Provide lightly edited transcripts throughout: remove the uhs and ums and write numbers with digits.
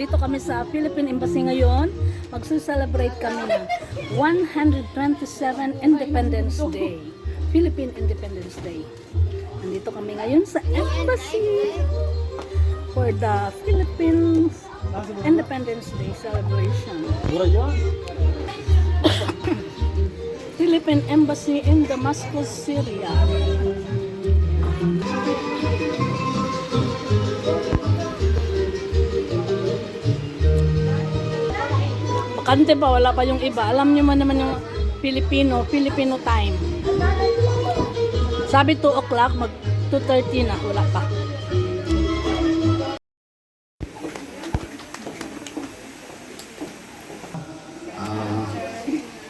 nandito kami sa Philippine Embassy ngayon. Magse-celebrate kami ng 127 Independence Day. Philippine Independence Day. Nandito kami ngayon sa Embassy for the Philippines Independence Day celebration. Philippine Embassy in Damascus, Syria. Bakante pa, wala pa yung iba. Alam nyo man naman yung Filipino time. Sabi 2 o'clock, mag 2:30 na, wala pa.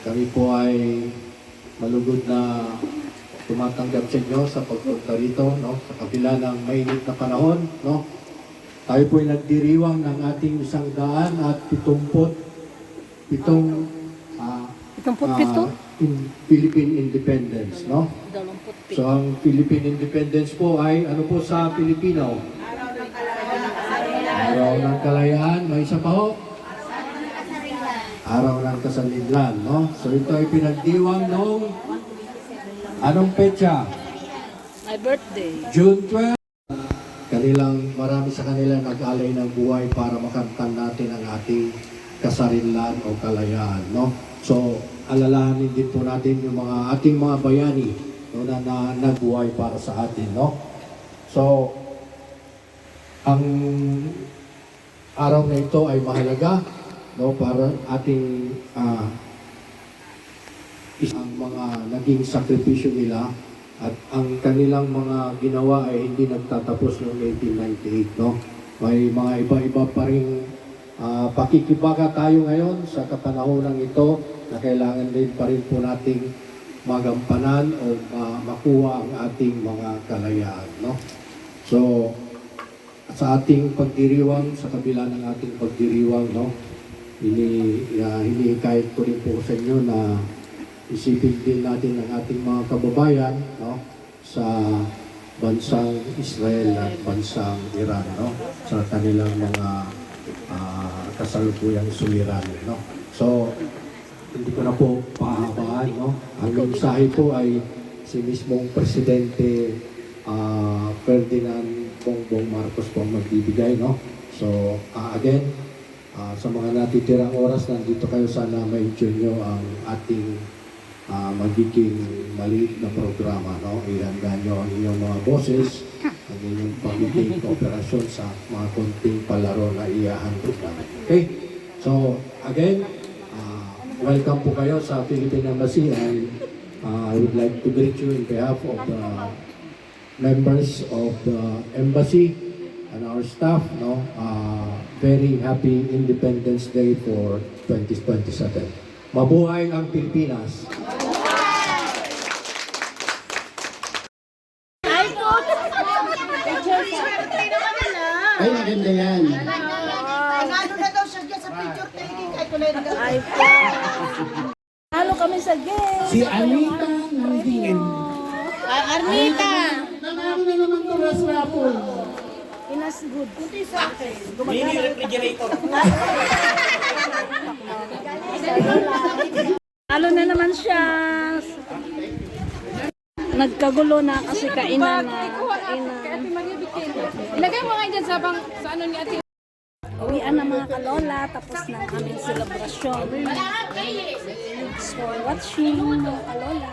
Kami po ay malugod na tumatanggap sa inyo sa pagpunta rito, no? Sa kabila ng mainit na panahon, no? Tayo po ay nagdiriwang ng ating 177 Philippine Independence, no? So ang Philippine Independence po ay ano po sa Pilipino? Araw ng Kalayaan. May isa pa ho? Araw ng Kasalinlan, no? So ito ay pinagdiwang noong anong petsa? My birthday. June 12. Marami sa kanila nag-alay ng buhay para makamtan natin ang ating kasarinlan o kalayaan, no? So alalahanin din po natin yung ating mga bayani, no, na nagbuhay para sa atin, no? So ang araw na ito ay mahalaga, no, para ating ang mga naging sakripisyo nila at ang kanilang mga ginawa ay hindi nagtatapos noong 1898, no? May mga iba-iba pa ring pakikibaga tayo ngayon sa kapanahonan ito na kailangan din pa rin po nating magampanan o makuha ang ating mga kalayaan, no? So sa ating pagdiriwang, sa kabila ng ating pagdiriwang, no, hinihikayat ko rin po sa inyo na isipin din natin ang ating mga kababayan, no, sa bansang Israel at bansang Iran, no, sa kanilang mga kasalukuyang suliranin, no. So hindi ko na po pahabaan, no. Ang mensahe po ay si mismong Presidente Ferdinand Bongbong Marcos po magbibigay, no. So again, sa mga natitirang oras nandito kayo, sana ma-enjoy nyo ang ating magiging maliit na programa, no. Ihanda nyo ang inyong mga boses, ang inyong pagiging kooperasyon sa mga konting palaro na iahandog namin. Okay? So again, welcome po kayo sa Philippine Embassy, and I would like to greet you in behalf of the members of the embassy and our staff, no. Very happy Independence Day for 2027. Mabuhay ang Pilipinas! Ay, maganda yan. Ano na daw siya dyan sa picture taking kay Kulay na Halo kami sa game. Si Anita Nandingin. Arnita! Nanalo na naman ko last raffle. Inas good. Kunti sa akin. Mini refrigerator. Halo na naman siya. Nagkagulo na kasi kainan na. Ilagay mo nga dyan sa ano ni ate. Uwian na mga kalola, tapos na ang aming selebrasyon. Thanks for watching mga kalola.